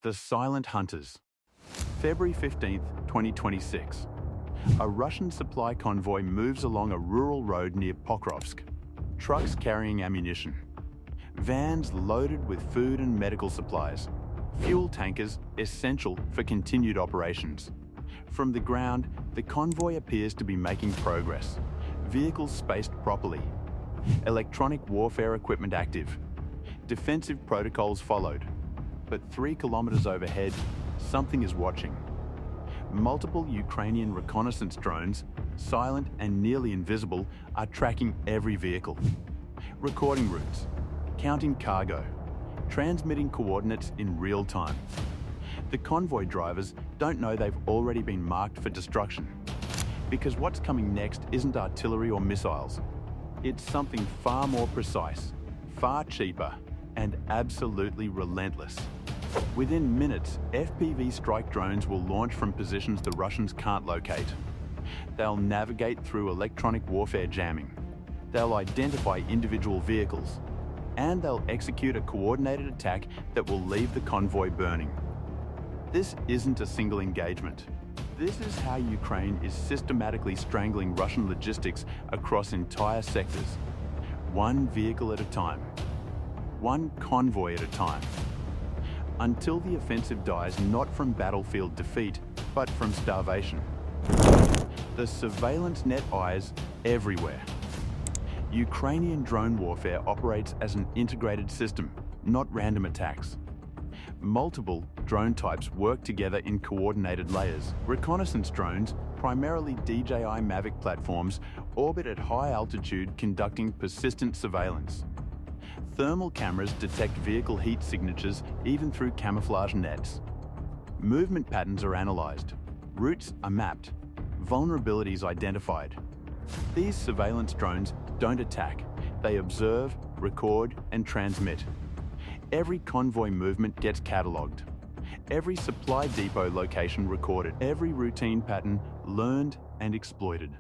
The Silent Hunters. February 15, 2026. A Russian supply convoy moves along a rural road near Pokrovsk. Trucks carrying ammunition. Vans loaded with food and medical supplies. Fuel tankers essential for continued operations. From the ground, the convoy appears to be making progress. Vehicles spaced properly. Electronic warfare equipment active. Defensive protocols followed. But 3 kilometers overhead, something is watching. Multiple Ukrainian reconnaissance drones, silent and nearly invisible, are tracking every vehicle. Recording routes, counting cargo, transmitting coordinates in real time. The convoy drivers don't know they've already been marked for destruction. Because what's coming next isn't artillery or missiles. It's something far more precise, far cheaper, and absolutely relentless. Within minutes, FPV strike drones will launch from positions the Russians can't locate. They'll navigate through electronic warfare jamming. They'll identify individual vehicles. And they'll execute a coordinated attack that will leave the convoy burning. This isn't a single engagement. This is how Ukraine is systematically strangling Russian logistics across entire sectors. One vehicle at a time. One convoy at a time. Until the offensive dies not from battlefield defeat, but from starvation. The surveillance net eyes everywhere. Ukrainian drone warfare operates as an integrated system, not random attacks. Multiple drone types work together in coordinated layers. Reconnaissance drones, primarily DJI Mavic platforms, orbit at high altitude conducting persistent surveillance. Thermal cameras detect vehicle heat signatures even through camouflage nets. Movement patterns are analyzed. Routes are mapped. Vulnerabilities identified. These surveillance drones don't attack. They observe, record, and transmit. Every convoy movement gets catalogued. Every supply depot location recorded. Every routine pattern learned and exploited.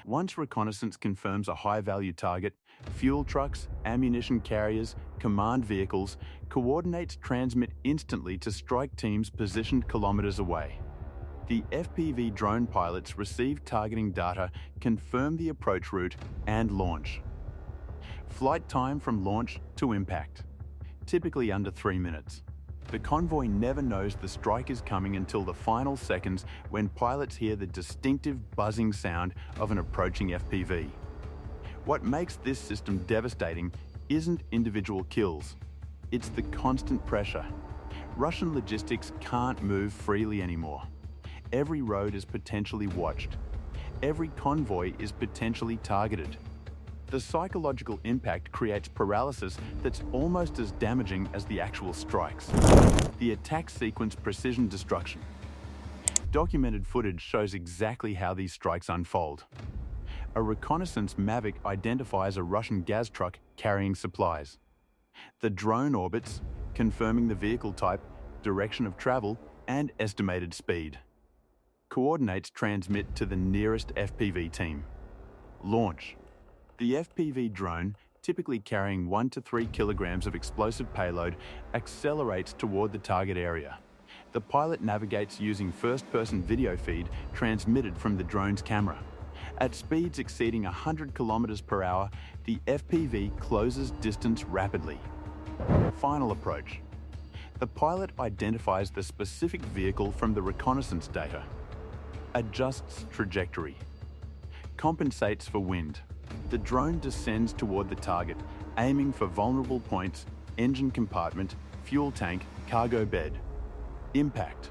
Once reconnaissance confirms a high-value target, fuel trucks, ammunition carriers, command vehicles, coordinates transmit instantly to strike teams positioned kilometers away. The FPV drone pilots receive targeting data, confirm the approach route, and launch. Flight time from launch to impact. Typically under 3 minutes. The convoy never knows the strike is coming until the final seconds when pilots hear the distinctive buzzing sound of an approaching FPV. What makes this system devastating isn't individual kills. It's the constant pressure. Russian logistics can't move freely anymore. Every road is potentially watched. Every convoy is potentially targeted. The psychological impact creates paralysis that's almost as damaging as the actual strikes. The attack sequence precision destruction. Documented footage shows exactly how these strikes unfold. A reconnaissance Mavic identifies a Russian gas truck carrying supplies. The drone orbits, confirming the vehicle type, direction of travel, and estimated speed. Coordinates transmit to the nearest FPV team. Launch. The FPV drone, typically carrying 1 to 3 kilograms of explosive payload, accelerates toward the target area. The pilot navigates using first-person video feed transmitted from the drone's camera. At speeds exceeding 100 kilometers per hour, the FPV closes distance rapidly. Final approach. The pilot identifies the specific vehicle from the reconnaissance data. Adjusts trajectory. Compensates for wind. The drone descends toward the target, aiming for vulnerable points, engine compartment, fuel tank, cargo bed. Impact.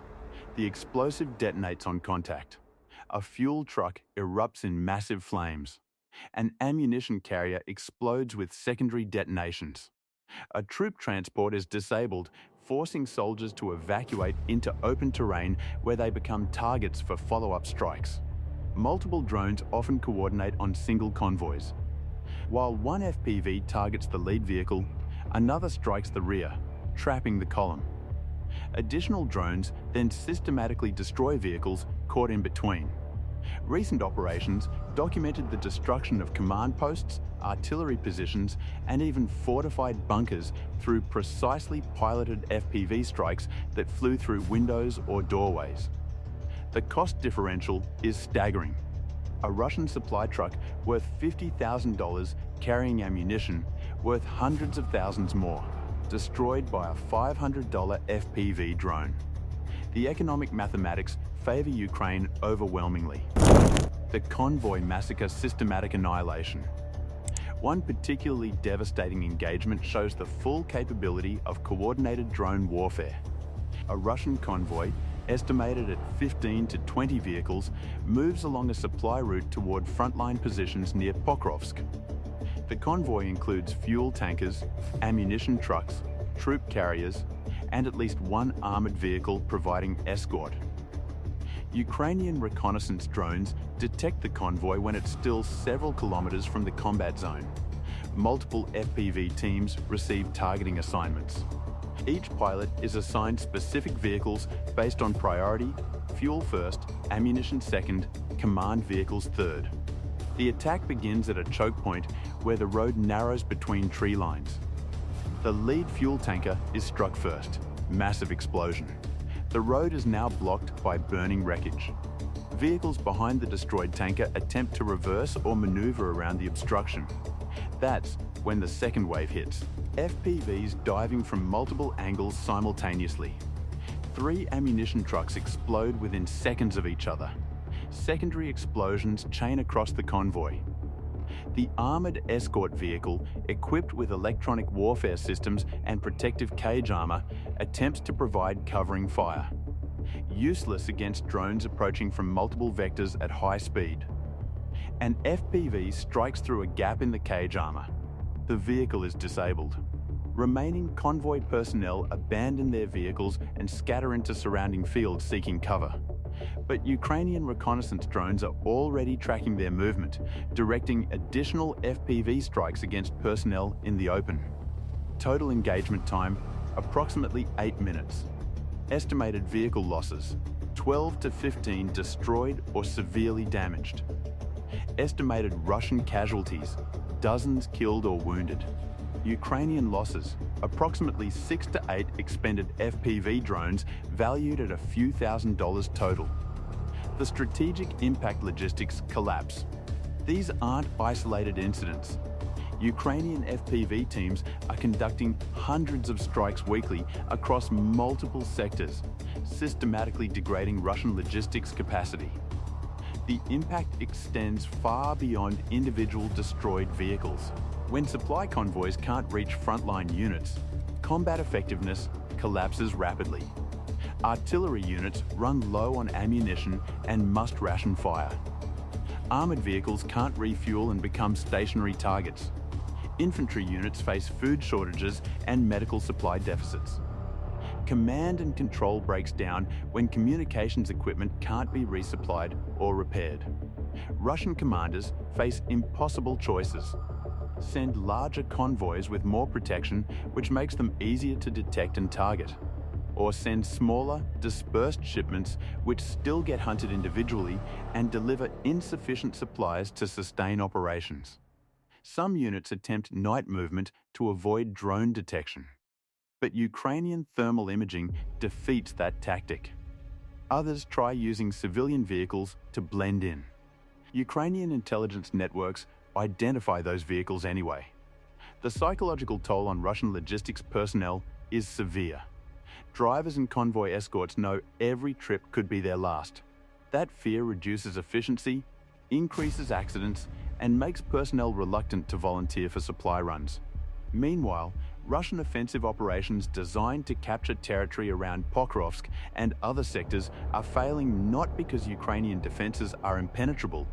The explosive detonates on contact. A fuel truck erupts in massive flames. An ammunition carrier explodes with secondary detonations. A troop transport is disabled, forcing soldiers to evacuate into open terrain where they become targets for follow-up strikes. Multiple drones often coordinate on single convoys. While one FPV targets the lead vehicle, another strikes the rear, trapping the column. Additional drones then systematically destroy vehicles caught in between. Recent operations documented the destruction of command posts, artillery positions, and even fortified bunkers through precisely piloted FPV strikes that flew through windows or doorways. The cost differential is staggering. A Russian supply truck worth $50,000 carrying ammunition worth hundreds of thousands more, destroyed by a $500 FPV drone. The economic mathematics favor Ukraine overwhelmingly. The Convoy Massacre systematic annihilation. One particularly devastating engagement shows the full capability of coordinated drone warfare. A Russian convoy, estimated at 15 to 20 vehicles, moves along a supply route toward frontline positions near Pokrovsk. The convoy includes fuel tankers, ammunition trucks, troop carriers, and at least one armored vehicle providing escort. Ukrainian reconnaissance drones detect the convoy when it's still several kilometers from the combat zone. Multiple FPV teams receive targeting assignments. Each pilot is assigned specific vehicles based on priority: fuel first, ammunition second, command vehicles third. The attack begins at a choke point where the road narrows between tree lines. The lead fuel tanker is struck first. Massive explosion. The road is now blocked by burning wreckage. Vehicles behind the destroyed tanker attempt to reverse or maneuver around the obstruction. That's when the second wave hits. FPVs diving from multiple angles simultaneously. 3 ammunition trucks explode within seconds of each other. Secondary explosions chain across the convoy. The armored escort vehicle, equipped with electronic warfare systems and protective cage armor, attempts to provide covering fire. Useless against drones approaching from multiple vectors at high speed. An FPV strikes through a gap in the cage armor. The vehicle is disabled. Remaining convoy personnel abandon their vehicles and scatter into surrounding fields seeking cover. But Ukrainian reconnaissance drones are already tracking their movement, directing additional FPV strikes against personnel in the open. Total engagement time, approximately 8 minutes. Estimated vehicle losses, 12 to 15 destroyed or severely damaged. Estimated Russian casualties, dozens killed or wounded. Ukrainian losses, approximately 6 to 8 expended FPV drones valued at a few $1,000s total. The strategic impact logistics collapse. These aren't isolated incidents. Ukrainian FPV teams are conducting hundreds of strikes weekly across multiple sectors, systematically degrading Russian logistics capacity. The impact extends far beyond individual destroyed vehicles. When supply convoys can't reach frontline units, combat effectiveness collapses rapidly. Artillery units run low on ammunition and must ration fire. Armored vehicles can't refuel and become stationary targets. Infantry units face food shortages and medical supply deficits. Command and control breaks down when communications equipment can't be resupplied or repaired. Russian commanders face impossible choices. Send larger convoys with more protection, which makes them easier to detect and target. Or send smaller, dispersed shipments which still get hunted individually and deliver insufficient supplies to sustain operations. Some units attempt night movement to avoid drone detection. But Ukrainian thermal imaging defeats that tactic. Others try using civilian vehicles to blend in. Ukrainian intelligence networks identify those vehicles anyway. The psychological toll on Russian logistics personnel is severe. Drivers and convoy escorts know every trip could be their last. That fear reduces efficiency, increases accidents, and makes personnel reluctant to volunteer for supply runs. Meanwhile, Russian offensive operations designed to capture territory around Pokrovsk and other sectors are failing not because Ukrainian defenses are impenetrable,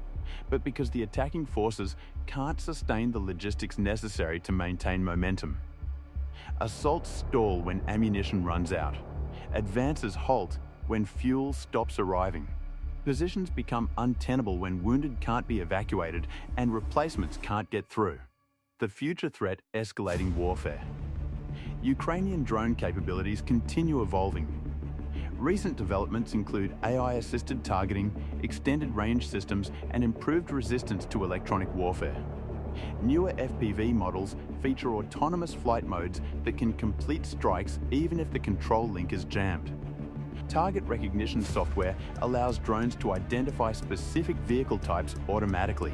but because the attacking forces can't sustain the logistics necessary to maintain momentum. Assaults stall when ammunition runs out. Advances halt when fuel stops arriving. Positions become untenable when wounded can't be evacuated and replacements can't get through. The future threat escalating warfare. Ukrainian drone capabilities continue evolving. Recent developments include AI-assisted targeting, extended range systems, and improved resistance to electronic warfare. Newer FPV models feature autonomous flight modes that can complete strikes even if the control link is jammed. Target recognition software allows drones to identify specific vehicle types automatically.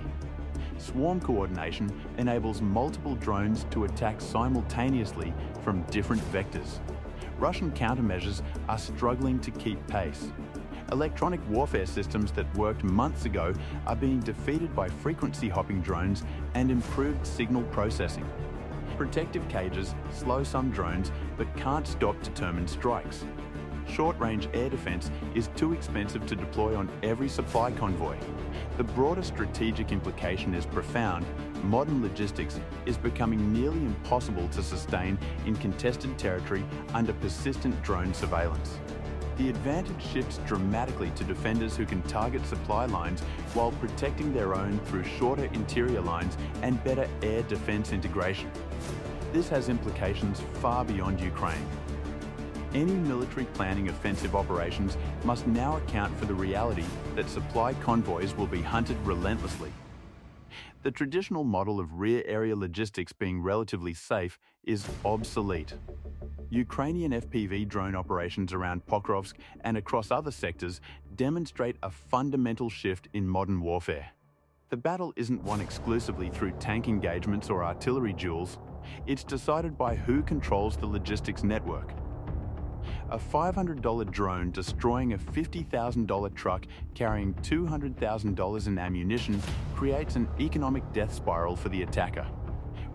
Swarm coordination enables multiple drones to attack simultaneously from different vectors. Russian countermeasures are struggling to keep pace. Electronic warfare systems that worked months ago are being defeated by frequency-hopping drones and improved signal processing. Protective cages slow some drones but can't stop determined strikes. Short-range air defense is too expensive to deploy on every supply convoy. The broader strategic implication is profound. Modern logistics is becoming nearly impossible to sustain in contested territory under persistent drone surveillance. The advantage shifts dramatically to defenders who can target supply lines while protecting their own through shorter interior lines and better air defense integration. This has implications far beyond Ukraine. Any military planning offensive operations must now account for the reality that supply convoys will be hunted relentlessly. The traditional model of rear area logistics being relatively safe is obsolete. Ukrainian FPV drone operations around Pokrovsk and across other sectors demonstrate a fundamental shift in modern warfare. The battle isn't won exclusively through tank engagements or artillery duels. It's decided by who controls the logistics network. A $500 drone destroying a $50,000 truck carrying $200,000 in ammunition creates an economic death spiral for the attacker.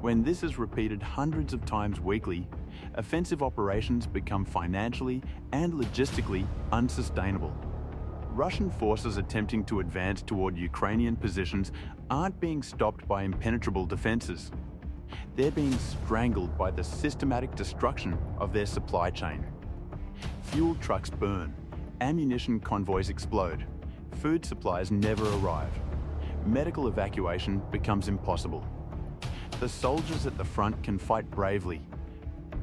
When this is repeated hundreds of times weekly, offensive operations become financially and logistically unsustainable. Russian forces attempting to advance toward Ukrainian positions aren't being stopped by impenetrable defenses. They're being strangled by the systematic destruction of their supply chain. Fuel trucks burn, ammunition convoys explode, food supplies never arrive. Medical evacuation becomes impossible. The soldiers at the front can fight bravely,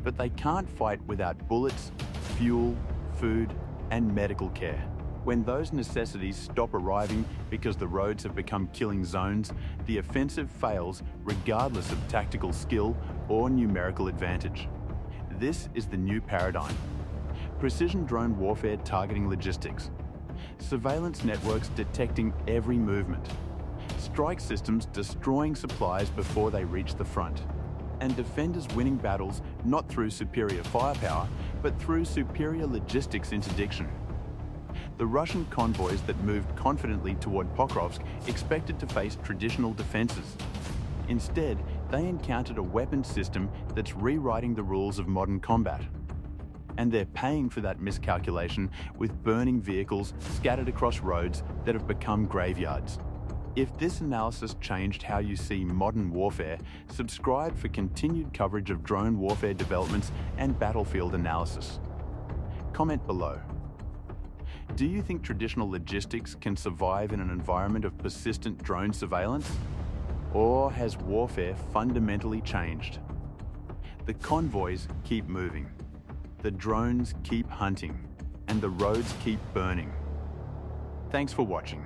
but they can't fight without bullets, fuel, food, and medical care. When those necessities stop arriving because the roads have become killing zones, the offensive fails regardless of tactical skill or numerical advantage. This is the new paradigm. Precision drone warfare targeting logistics. Surveillance networks detecting every movement. Strike systems destroying supplies before they reach the front. And defenders winning battles not through superior firepower, but through superior logistics interdiction. The Russian convoys that moved confidently toward Pokrovsk expected to face traditional defenses. Instead, they encountered a weapons system that's rewriting the rules of modern combat. And they're paying for that miscalculation with burning vehicles scattered across roads that have become graveyards. If this analysis changed how you see modern warfare, subscribe for continued coverage of drone warfare developments and battlefield analysis. Comment below. Do you think traditional logistics can survive in an environment of persistent drone surveillance? Or has warfare fundamentally changed? The convoys keep moving. The drones keep hunting, and the roads keep burning. Thanks for watching.